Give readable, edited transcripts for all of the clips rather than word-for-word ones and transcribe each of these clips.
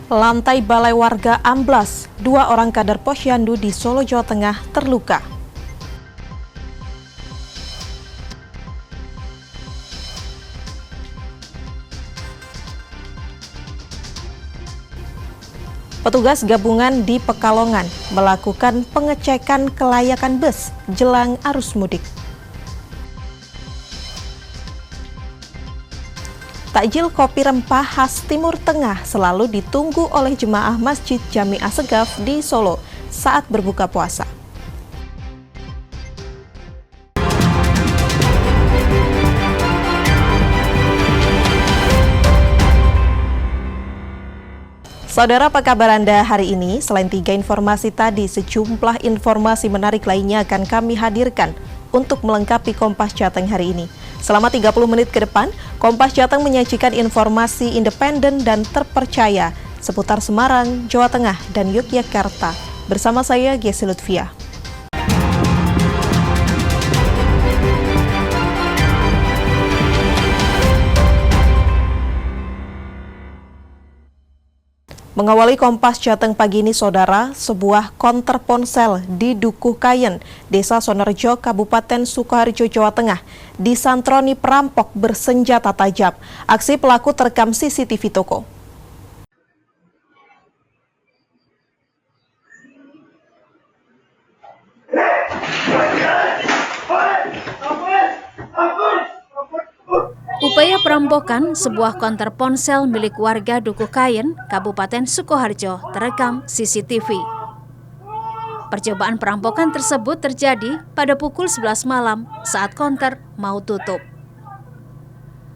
Lantai balai warga amblas, 2 orang kader Posyandu di Solo, Jawa Tengah terluka. Petugas gabungan di Pekalongan melakukan pengecekan kelayakan bus jelang arus mudik. Takjil kopi rempah khas Timur Tengah selalu ditunggu oleh jemaah Masjid Jami'ah Segaf di Solo saat berbuka puasa. Saudara, apa kabar Anda hari ini? Selain 3 informasi tadi, sejumlah informasi menarik lainnya akan kami hadirkan untuk melengkapi Kompas Jateng hari ini. Selama 30 menit ke depan, Kompas Jateng menyajikan informasi independen dan terpercaya seputar Semarang, Jawa Tengah, dan Yogyakarta. Bersama saya, Gesy Lutfia. Mengawali Kompas Jateng pagi ini, Saudara, sebuah konter ponsel di Dukuh Kayen, Desa Sonorejo, Kabupaten Sukoharjo, Jawa Tengah, disantroni perampok bersenjata tajam. Aksi pelaku terekam CCTV toko. Upaya perampokan sebuah konter ponsel milik warga Dukuh Kayen, Kabupaten Sukoharjo, terekam CCTV. Percobaan perampokan tersebut terjadi pada pukul 11 malam saat konter mau tutup.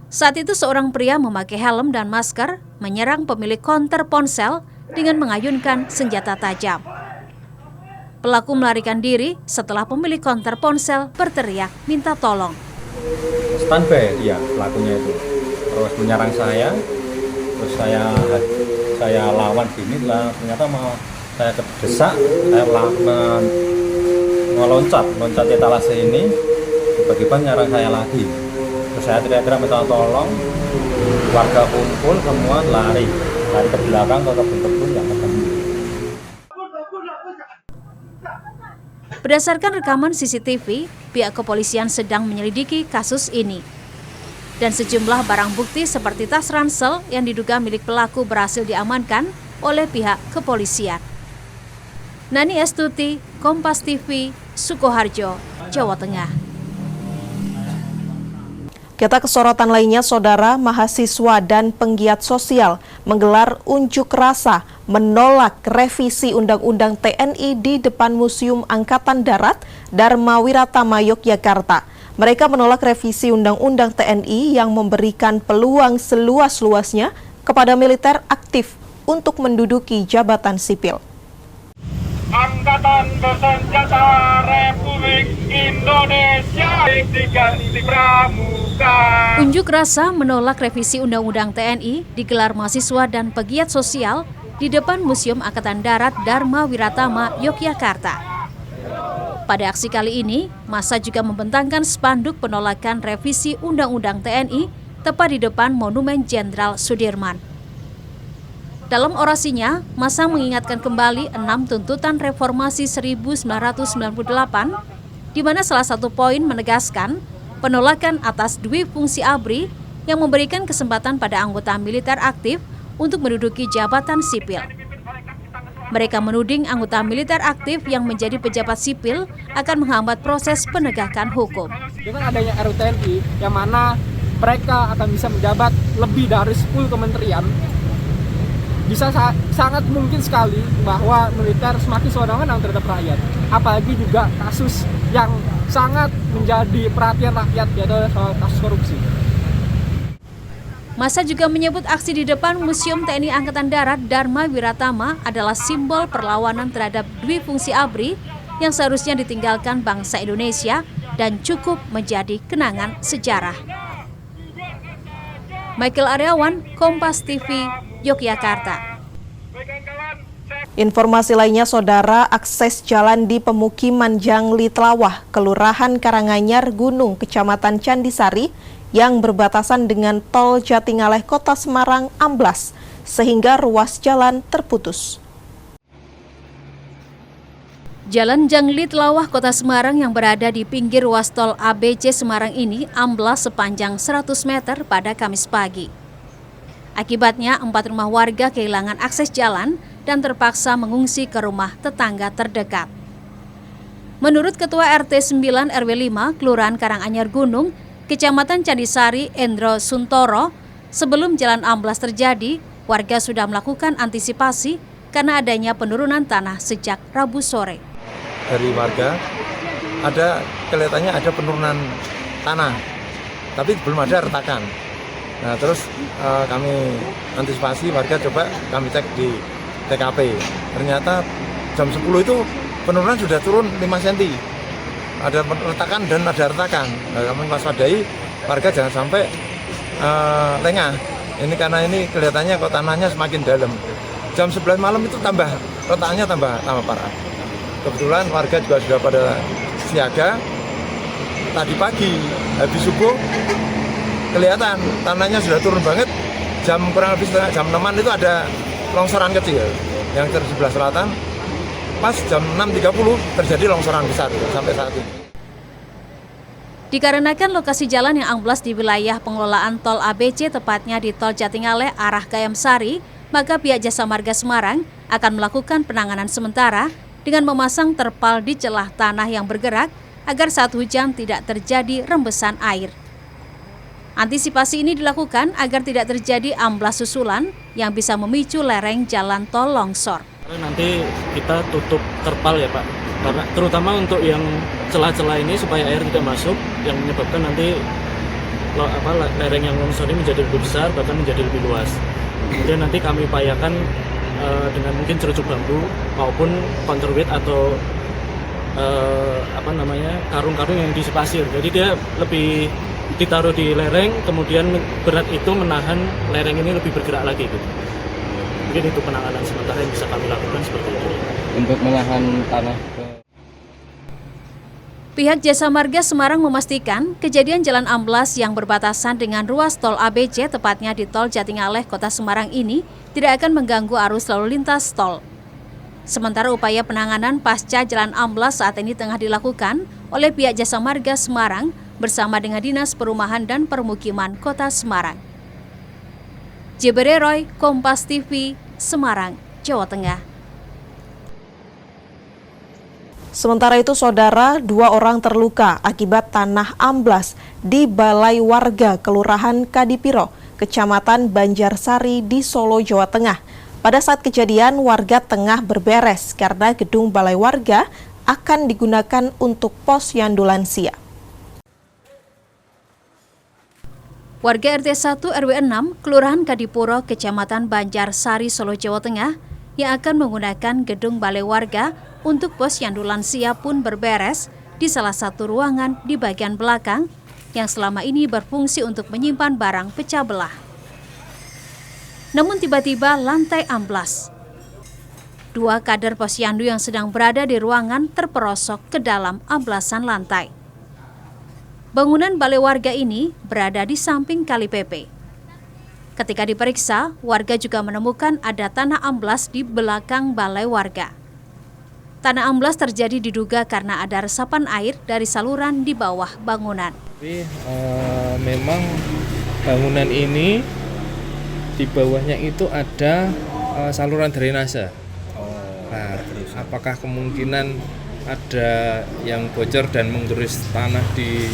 Saat itu seorang pria memakai helm dan masker menyerang pemilik konter ponsel dengan mengayunkan senjata tajam. Pelaku melarikan diri setelah pemilik konter ponsel berteriak minta tolong. Standby dia pelakunya itu, terus menyerang saya, terus saya lawan gini lah, ternyata mau saya kedesak, saya loncat etalase ini, tiba-tiba nyerang saya lagi, terus saya teriak-teriak minta tolong, warga kumpul semua lari ke belakang ke kebun-kebun yang ketemu. Berdasarkan rekaman CCTV, pihak kepolisian sedang menyelidiki kasus ini. Dan sejumlah barang bukti seperti tas ransel yang diduga milik pelaku berhasil diamankan oleh pihak kepolisian. Nani Astuti, Kompas TV, Sukoharjo, Jawa Tengah. Kita ke sorotan lainnya, Saudara, mahasiswa dan penggiat sosial menggelar unjuk rasa menolak revisi Undang-Undang TNI di depan Museum Angkatan Darat Dharma Wiratama, Yogyakarta. Mereka menolak revisi Undang-Undang TNI yang memberikan peluang seluas-luasnya kepada militer aktif untuk menduduki jabatan sipil. Angkatan Bersenjata Republik Indonesia diganti pramuka. Unjuk rasa menolak revisi Undang-Undang TNI digelar mahasiswa dan pegiat sosial di depan Museum Angkatan Darat Dharma Wiratama, Yogyakarta. Pada aksi kali ini, massa juga membentangkan spanduk penolakan revisi Undang-Undang TNI tepat di depan Monumen Jenderal Sudirman. Dalam orasinya, massa mengingatkan kembali 6 tuntutan reformasi 1998, di mana salah satu poin menegaskan penolakan atas dui fungsi ABRI yang memberikan kesempatan pada anggota militer aktif untuk menduduki jabatan sipil. Mereka menuding anggota militer aktif yang menjadi pejabat sipil akan menghambat proses penegakan hukum. Dengan adanya RUU-TNI yang mana mereka akan bisa menjabat lebih dari 10 kementerian, bisa sangat mungkin sekali bahwa militer semakin sewenang-wenang terhadap rakyat. Apalagi juga kasus yang sangat menjadi perhatian rakyat, yaitu soal kasus korupsi. Massa juga menyebut aksi di depan Museum TNI Angkatan Darat Dharma Wiratama adalah simbol perlawanan terhadap dui fungsi ABRI yang seharusnya ditinggalkan bangsa Indonesia dan cukup menjadi kenangan sejarah. Michael Aryawan, Kompas TV, Yogyakarta. Informasi lainnya, Saudara, akses jalan di pemukiman Jangli Tlawah, Kelurahan Karanganyar Gunung, Kecamatan Candisari, yang berbatasan dengan Tol Jatingaleh Kota Semarang amblas. sehingga ruas jalan terputus. Jalan Janglit Lawah Kota Semarang yang berada di pinggir ruas tol ABC Semarang ini amblas sepanjang 100 meter pada Kamis pagi. Akibatnya 4 rumah warga kehilangan akses jalan dan terpaksa mengungsi ke rumah tetangga terdekat. Menurut Ketua RT 9 RW 5 Kelurahan Karanganyar Gunung, Kecamatan Candisari, Endro Suntoro, sebelum jalan amblas terjadi, warga sudah melakukan antisipasi karena adanya penurunan tanah sejak Rabu sore. Dari warga kelihatannya ada penurunan tanah, tapi belum ada retakan. Nah terus kami antisipasi, warga coba kami cek di TKP. Ternyata jam 10 itu penurunan sudah turun 5 cm. Ada retakan dan ada retakan. Nah, kami waspadai warga jangan sampai lengah. Ini karena ini kelihatannya kok tanahnya semakin dalam. Jam 11 malam itu retakannya tambah parah. Kebetulan warga juga sudah pada siaga. Tadi pagi habis subuh kelihatan tanahnya sudah turun banget. Kurang lebih jam 6-an itu ada longsoran kecil yang di sebelah selatan. Pas jam 6.30 terjadi longsoran besar sampai saat ini. Dikarenakan lokasi jalan yang amblas di wilayah pengelolaan tol ABC, tepatnya di tol Jatingaleh arah Gayam Sari, maka pihak Jasa Marga Semarang akan melakukan penanganan sementara dengan memasang terpal di celah tanah yang bergerak agar saat hujan tidak terjadi rembesan air. Antisipasi ini dilakukan agar tidak terjadi amblas susulan yang bisa memicu lereng jalan tol longsor. Nanti kita tutup terpal ya Pak, karena terutama untuk yang celah-celah ini supaya air tidak masuk, yang menyebabkan nanti lereng yang longsor ini menjadi lebih besar, bahkan menjadi lebih luas. Kemudian nanti kami upayakan dengan mungkin cerucuk bambu maupun counterweight atau karung-karung yang diisi pasir. Jadi dia lebih ditaruh di lereng, kemudian berat itu menahan lereng ini lebih bergerak lagi gitu. Mungkin itu penanganan sementara yang bisa kami lakukan seperti itu. Untuk menahan tanah. Pihak Jasa Marga Semarang memastikan kejadian jalan amblas yang berbatasan dengan ruas tol ABC, tepatnya di tol Jatingaleh Kota Semarang ini, tidak akan mengganggu arus lalu lintas tol. Sementara upaya penanganan pasca jalan amblas saat ini tengah dilakukan oleh pihak Jasa Marga Semarang bersama dengan Dinas Perumahan dan Permukiman Kota Semarang. Jebere Roy, Kompas TV, Semarang, Jawa Tengah. Sementara itu, Saudara, 2 orang terluka akibat tanah amblas di Balai Warga Kelurahan Kadipiro, Kecamatan Banjarsari di Solo, Jawa Tengah. Pada saat kejadian, warga tengah berberes karena gedung Balai Warga akan digunakan untuk pos yandu lansia. Warga RT 1 RW 6, Kelurahan Kadipuro, Kecamatan Banjarsari, Solo, Jawa Tengah, yang akan menggunakan gedung Balai Warga untuk pos yandu lansia pun berberes di salah satu ruangan di bagian belakang yang selama ini berfungsi untuk menyimpan barang pecah belah. Namun tiba-tiba lantai amblas. 2 kader posyandu yang sedang berada di ruangan terperosok ke dalam amblasan lantai. Bangunan Balai Warga ini berada di samping Kali PP. Ketika diperiksa, warga juga menemukan ada tanah amblas di belakang Balai Warga. Tanah amblas terjadi diduga karena ada resapan air dari saluran di bawah bangunan. Tapi memang bangunan ini di bawahnya itu ada saluran drainase. Nah, apakah kemungkinan ada yang bocor dan menggerus tanah di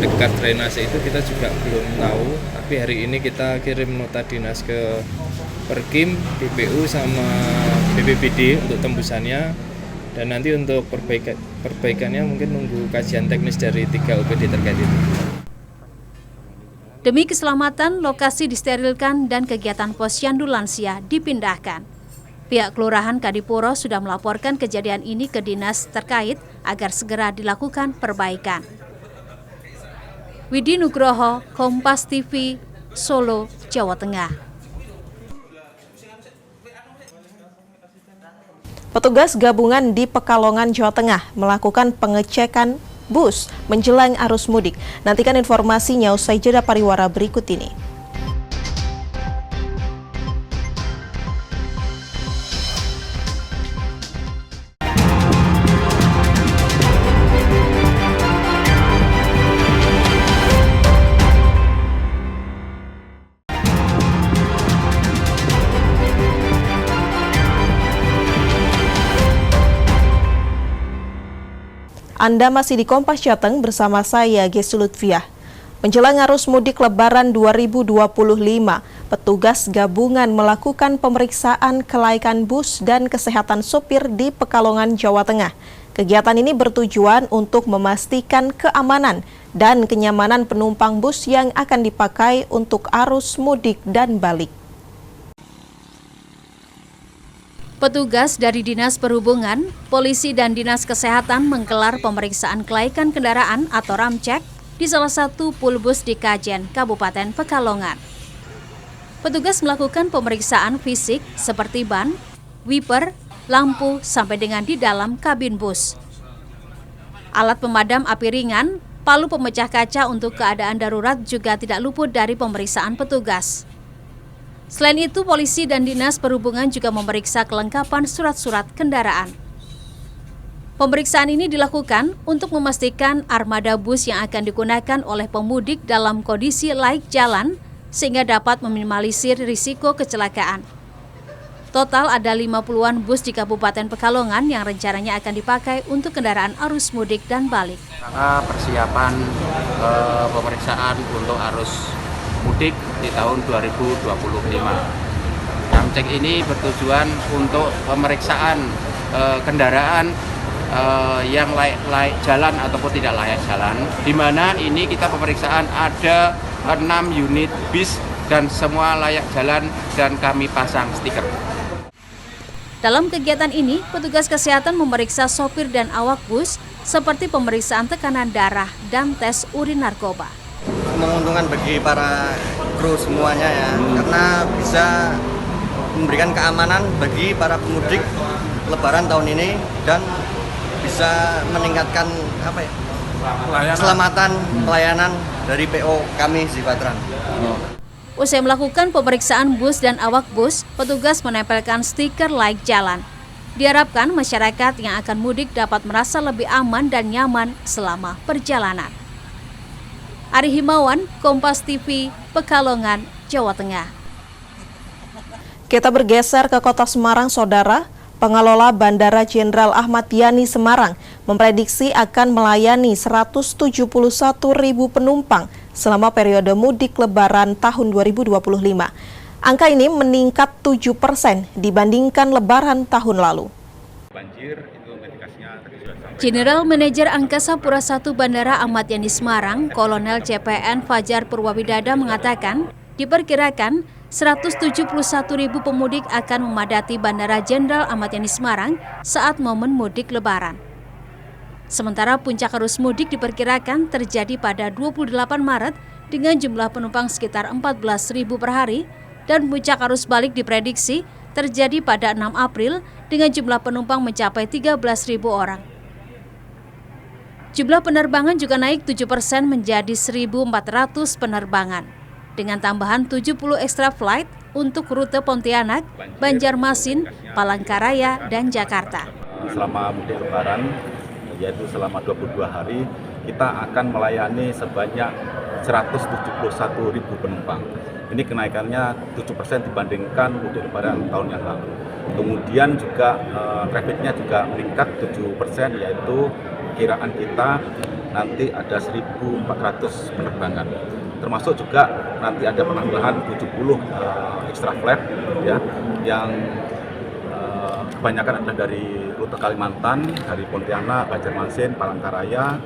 dekat drainase itu kita juga belum tahu. Tapi hari ini kita kirim nota dinas ke Perkim, DPU sama BPBD untuk tembusannya, dan nanti untuk perbaikannya mungkin nunggu kajian teknis dari 3 OPD terkait itu. Demi keselamatan, lokasi disterilkan dan kegiatan posyandu lansia dipindahkan. Pihak Kelurahan Kadipuro sudah melaporkan kejadian ini ke dinas terkait agar segera dilakukan perbaikan. Widi Nugroho, Kompas TV, Solo, Jawa Tengah. Petugas gabungan di Pekalongan, Jawa Tengah melakukan pengecekan bus menjelang arus mudik. Nantikan informasinya usai jeda pariwara berikut ini. Anda masih di Kompas Jateng bersama saya, Gesi Lutfiah. Menjelang arus mudik Lebaran 2025, petugas gabungan melakukan pemeriksaan kelaikan bus dan kesehatan sopir di Pekalongan, Jawa Tengah. Kegiatan ini bertujuan untuk memastikan keamanan dan kenyamanan penumpang bus yang akan dipakai untuk arus mudik dan balik. Petugas dari Dinas Perhubungan, Polisi dan Dinas Kesehatan menggelar pemeriksaan kelaikan kendaraan atau ramcek di salah satu pulbus di Kajen, Kabupaten Pekalongan. Petugas melakukan pemeriksaan fisik seperti ban, wiper, lampu, sampai dengan di dalam kabin bus. Alat pemadam api ringan, palu pemecah kaca untuk keadaan darurat juga tidak luput dari pemeriksaan petugas. Selain itu, polisi dan Dinas Perhubungan juga memeriksa kelengkapan surat-surat kendaraan. Pemeriksaan ini dilakukan untuk memastikan armada bus yang akan digunakan oleh pemudik dalam kondisi layak jalan sehingga dapat meminimalisir risiko kecelakaan. Total ada 50-an bus di Kabupaten Pekalongan yang rencananya akan dipakai untuk kendaraan arus mudik dan balik. Persiapan pemeriksaan untuk arus mudik di tahun 2025. Ramcek ini bertujuan untuk pemeriksaan kendaraan yang layak jalan ataupun tidak layak jalan, di mana ini kita pemeriksaan ada 6 unit bis dan semua layak jalan dan kami pasang stiker. Dalam kegiatan ini, petugas kesehatan memeriksa sopir dan awak bus seperti pemeriksaan tekanan darah dan tes urin narkoba. Menguntungkan bagi para kru semuanya ya, karena bisa memberikan keamanan bagi para pemudik Lebaran tahun ini dan bisa meningkatkan keselamatan pelayanan dari PO kami Zivatran. Usai melakukan pemeriksaan bus dan awak bus, petugas menempelkan stiker layak jalan. Diharapkan masyarakat yang akan mudik dapat merasa lebih aman dan nyaman selama perjalanan. Ari Himawan, Kompas TV, Pekalongan, Jawa Tengah. Kita bergeser ke Kota Semarang, Saudara. Pengelola Bandara Jenderal Ahmad Yani Semarang memprediksi akan melayani 171.000 penumpang selama periode mudik Lebaran tahun 2025. Angka ini meningkat 7% dibandingkan Lebaran tahun lalu. General Manager Angkasa Pura I Bandara Ahmad Yani Semarang, Kolonel CPN Fajar Purwawidada mengatakan, diperkirakan 171.000 pemudik akan memadati Bandara Jenderal Ahmad Yani Semarang saat momen mudik Lebaran. Sementara puncak arus mudik diperkirakan terjadi pada 28 Maret dengan jumlah penumpang sekitar 14.000 per hari dan puncak arus balik diprediksi terjadi pada 6 April dengan jumlah penumpang mencapai 13.000 orang. Jumlah penerbangan juga naik 7% menjadi 1.400 penerbangan. Dengan tambahan 70 extra flight untuk rute Pontianak, Banjarmasin, Palangkaraya, dan Jakarta. Selama mudik Lebaran, yaitu selama 22 hari, kita akan melayani sebanyak 171.000 penumpang. Ini kenaikannya 7% dibandingkan mudik Lebaran tahun yang lalu. Kemudian juga trafficnya juga meningkat 7%, yaitu kiraan kita nanti ada 1.400 penerbangan. Termasuk juga nanti ada penambahan 70 extra flight ya, yang kebanyakan adalah dari rute Kalimantan, dari Pontianak, Banjarmasin, Palangkaraya,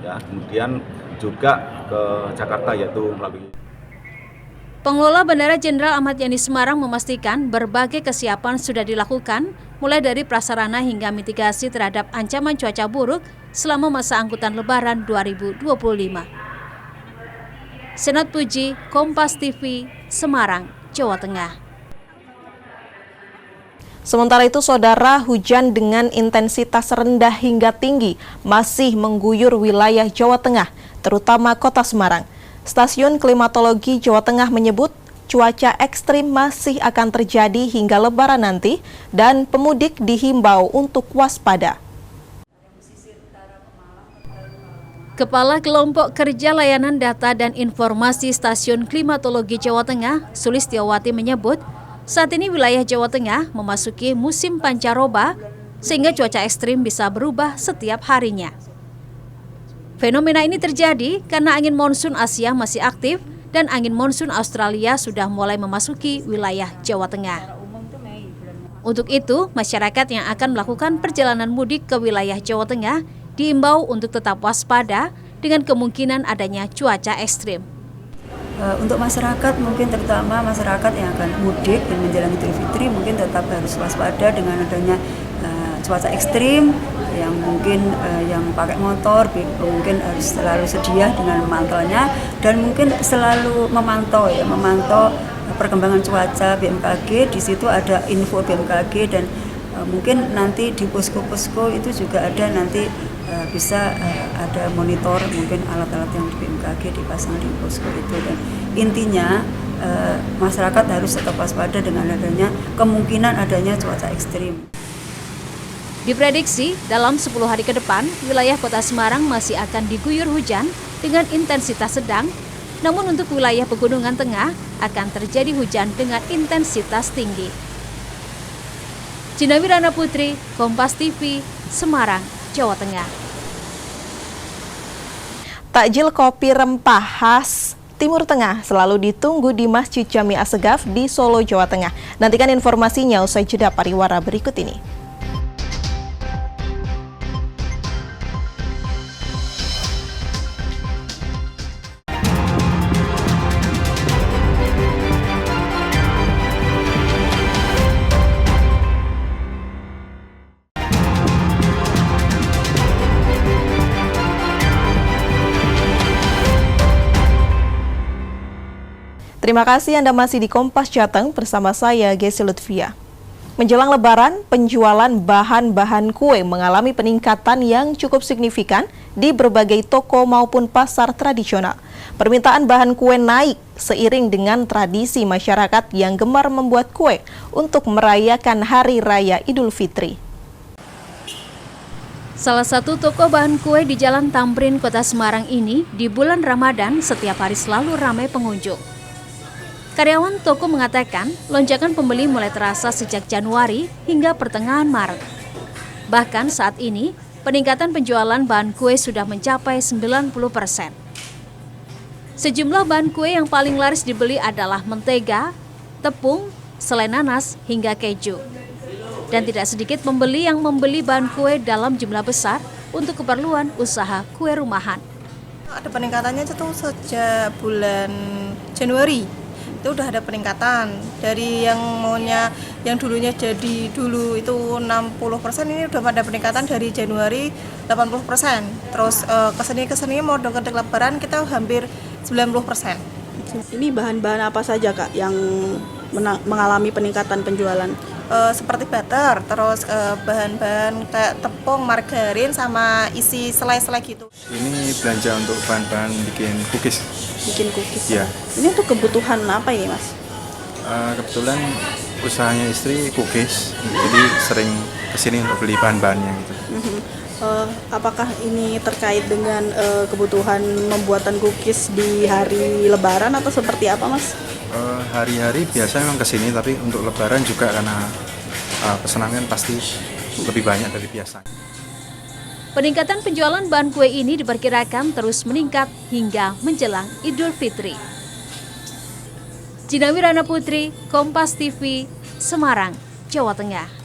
ya, kemudian juga ke Jakarta yaitu melalui. Pengelola Bandara Jenderal Ahmad Yani Semarang memastikan berbagai kesiapan sudah dilakukan, mulai dari prasarana hingga mitigasi terhadap ancaman cuaca buruk selama masa angkutan Lebaran 2025. Senat Puji, Kompas TV, Semarang, Jawa Tengah. Sementara itu, Saudara, hujan dengan intensitas rendah hingga tinggi masih mengguyur wilayah Jawa Tengah, terutama Kota Semarang. Stasiun Klimatologi Jawa Tengah menyebut cuaca ekstrim masih akan terjadi hingga Lebaran nanti dan pemudik dihimbau untuk waspada. Kepala Kelompok Kerja Layanan Data dan Informasi Stasiun Klimatologi Jawa Tengah, Sulistiawati menyebut, saat ini wilayah Jawa Tengah memasuki musim pancaroba, sehingga cuaca ekstrim bisa berubah setiap harinya. Fenomena ini terjadi karena angin monsun Asia masih aktif dan angin monsun Australia sudah mulai memasuki wilayah Jawa Tengah. Untuk itu, masyarakat yang akan melakukan perjalanan mudik ke wilayah Jawa Tengah diimbau untuk tetap waspada dengan kemungkinan adanya cuaca ekstrim. Untuk masyarakat, mungkin terutama masyarakat yang akan mudik dan menjalani Idul Fitri, mungkin tetap harus waspada dengan adanya cuaca ekstrim, yang mungkin yang pakai motor mungkin harus selalu sedia dengan mantelnya, dan mungkin selalu memantau perkembangan cuaca BMKG. Di situ ada info BMKG, dan mungkin nanti di posko-posko itu juga ada nanti bisa ada monitor, mungkin alat-alat yang di BMKG dipasang di posko itu. Dan intinya masyarakat harus tetap waspada dengan adanya kemungkinan adanya cuaca ekstrim. Diprediksi dalam 10 hari ke depan, wilayah Kota Semarang masih akan diguyur hujan dengan intensitas sedang, namun untuk wilayah Pegunungan Tengah akan terjadi hujan dengan intensitas tinggi. Cina Wirana Putri, Kompas TV, Semarang, Jawa Tengah. Takjil kopi rempah khas Timur Tengah selalu ditunggu di Masjid Jami Assegaf di Solo, Jawa Tengah. Nantikan informasinya usai jeda pariwara berikut ini. Terima kasih Anda masih di Kompas Jateng bersama saya, Gesi Lutfia. Menjelang Lebaran, penjualan bahan-bahan kue mengalami peningkatan yang cukup signifikan di berbagai toko maupun pasar tradisional. Permintaan bahan kue naik seiring dengan tradisi masyarakat yang gemar membuat kue untuk merayakan Hari Raya Idul Fitri. Salah satu toko bahan kue di Jalan Tamrin, Kota Semarang ini di bulan Ramadan setiap hari selalu ramai pengunjung. Karyawan toko mengatakan lonjakan pembeli mulai terasa sejak Januari hingga pertengahan Maret. Bahkan saat ini, peningkatan penjualan bahan kue sudah mencapai 90%. Sejumlah bahan kue yang paling laris dibeli adalah mentega, tepung, selai nanas, hingga keju. Dan tidak sedikit pembeli yang membeli bahan kue dalam jumlah besar untuk keperluan usaha kue rumahan. Ada peningkatannya itu sejak bulan Januari. Itu udah ada peningkatan dari yang dulunya jadi dulu itu 60%, ini udah pada peningkatan dari Januari 80%. Terus kesini mau deket Lebaran kita hampir 90%. Ini bahan-bahan apa saja Kak yang mengalami peningkatan penjualan? Seperti butter, terus bahan-bahan kayak tepung, margarin, sama isi selai-selai gitu. Ini belanja untuk bahan-bahan bikin cookies. Bikin cookies? Iya. Ini untuk kebutuhan apa ini Mas? Kebetulan usahanya istri cookies, jadi sering kesini untuk beli bahan-bahannya gitu. Apakah ini terkait dengan kebutuhan membuatan cookies di hari Lebaran atau seperti apa Mas? Hari-hari biasa memang kesini, tapi untuk Lebaran juga karena pesanan pasti lebih banyak dari biasa. Peningkatan penjualan bahan kue ini diperkirakan terus meningkat hingga menjelang Idul Fitri. Cina Wirana Putri, Kompas TV, Semarang, Jawa Tengah.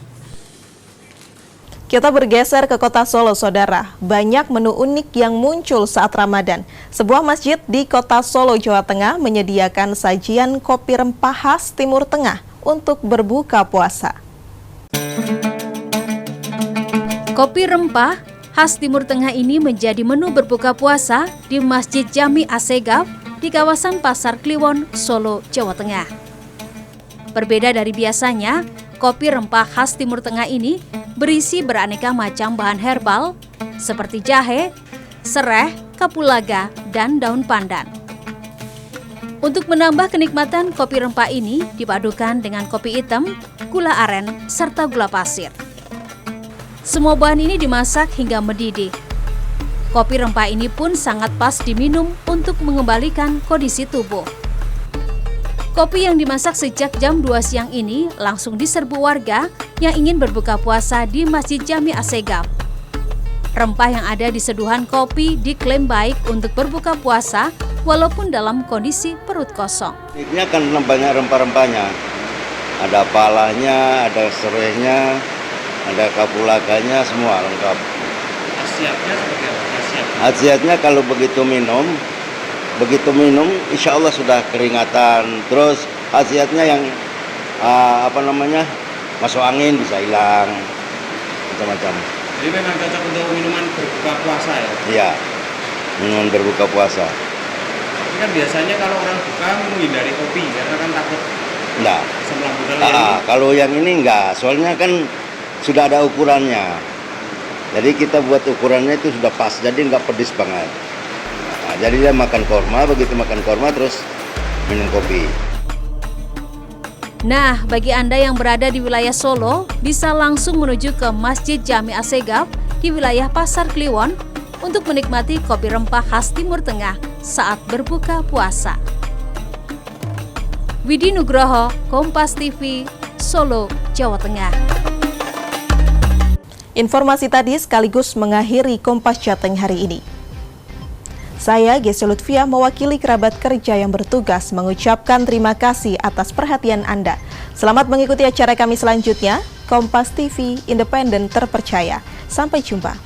Kita bergeser ke kota Solo, saudara. Banyak menu unik yang muncul saat Ramadan. Sebuah masjid di kota Solo, Jawa Tengah menyediakan sajian kopi rempah khas Timur Tengah untuk berbuka puasa. Kopi rempah khas Timur Tengah ini menjadi menu berbuka puasa di Masjid Jami Assegaf di kawasan Pasar Kliwon, Solo, Jawa Tengah. Berbeda dari biasanya, kopi rempah khas Timur Tengah ini berisi beraneka macam bahan herbal seperti jahe, sereh, kapulaga, dan daun pandan. Untuk menambah kenikmatan, kopi rempah ini dipadukan dengan kopi hitam, gula aren, serta gula pasir. Semua bahan ini dimasak hingga mendidih. Kopi rempah ini pun sangat pas diminum untuk mengembalikan kondisi tubuh. Kopi yang dimasak sejak jam 2 siang ini langsung diserbu warga yang ingin berbuka puasa di Masjid Jami Assegaf. Rempah yang ada di seduhan kopi diklaim baik untuk berbuka puasa walaupun dalam kondisi perut kosong. Ini kan banyak rempah-rempahnya. Ada palanya, ada serehnya, ada kapulaganya, semua lengkap. Khasiatnya seperti apa? Khasiatnya kalau begitu minum insya Allah sudah keringatan. Terus khasiatnya yang masuk angin bisa hilang, macam-macam. Jadi memang cocok untuk minuman berbuka puasa ya? Iya, minuman berbuka puasa. Tapi kan biasanya kalau orang buka menghindari kopi karena kan takut. Enggak. Asam lambung. Kalau yang ini enggak, soalnya kan sudah ada ukurannya. Jadi kita buat ukurannya itu sudah pas, jadi enggak pedes banget. Nah, jadi dia makan korma, begitu makan korma terus minum kopi. Nah, bagi Anda yang berada di wilayah Solo, bisa langsung menuju ke Masjid Jami Assegaf di wilayah Pasar Kliwon untuk menikmati kopi rempah khas Timur Tengah saat berbuka puasa. Widi Nugroho, Kompas TV, Solo, Jawa Tengah. Informasi tadi sekaligus mengakhiri Kompas Jateng hari ini. Saya, Gesya Lutfia, mewakili kerabat kerja yang bertugas mengucapkan terima kasih atas perhatian Anda. Selamat mengikuti acara kami selanjutnya, Kompas TV, independen terpercaya. Sampai jumpa.